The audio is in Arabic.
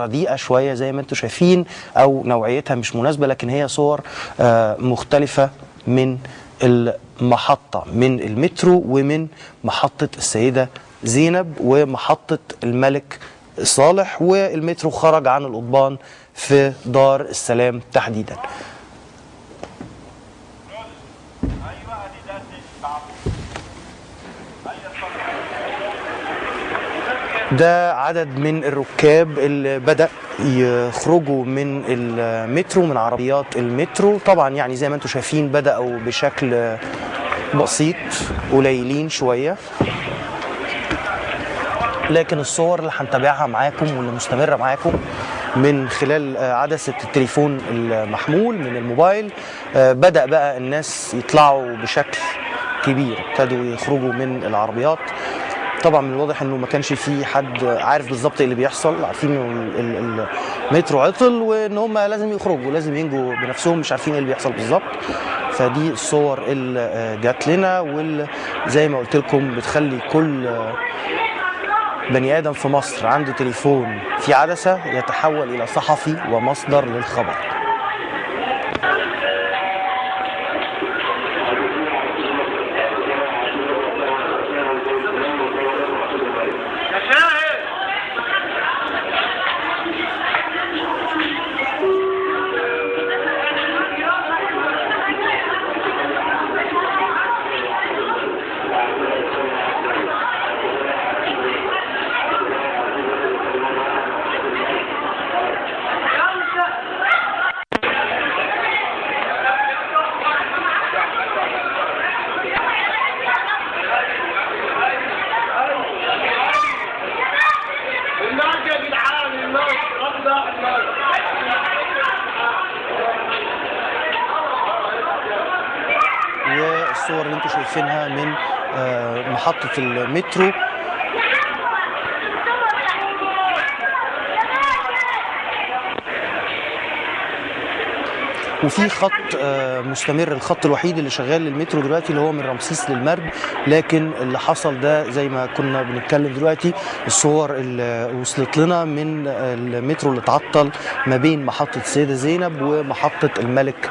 رديئة شوية زي ما انتم شايفين أو نوعيتها مش مناسبة، لكن هي صور مختلفة من المحطة، من المترو ومن محطة السيدة زينب ومحطة الملك صالح، والمترو خرج عن القضبان في دار السلام تحديدا. ده عدد من الركاب اللي بدأ يخرجوا من المترو، من عربيات المترو. طبعا يعني زي ما انتم شايفين بدأوا بشكل بسيط، قليلين شوية، لكن الصور اللي هنتابعها معاكم واللي مستمرة معاكم من خلال عدسة التليفون المحمول من الموبايل، بدأ بقى الناس يطلعوا بشكل كبير، ابتدوا يخرجوا من العربيات. طبعا من الواضح انه ما كانش في حد عارف بالظبط ايه اللي بيحصل، عارفين انه المترو عطل وان هم لازم يخرجوا، لازم ينجوا بنفسهم، مش عارفين ايه اللي بيحصل بالظبط. فدي الصور اللي جات لنا، واللي زي ما قلت لكم بتخلي كل بني ادم في مصر عنده تليفون في عدسه يتحول الى صحفي ومصدر للخبر. والصور اللي انتم شايفينها من محطة المترو، وفي خط مستمر، الخط الوحيد اللي شغال للمترو دلوقتي اللي هو من رمسيس للمرج. لكن اللي حصل ده زي ما كنا بنتكلم دلوقتي، الصور اللي وصلت لنا من المترو اللي اتعطل ما بين محطة السيدة زينب ومحطة الملك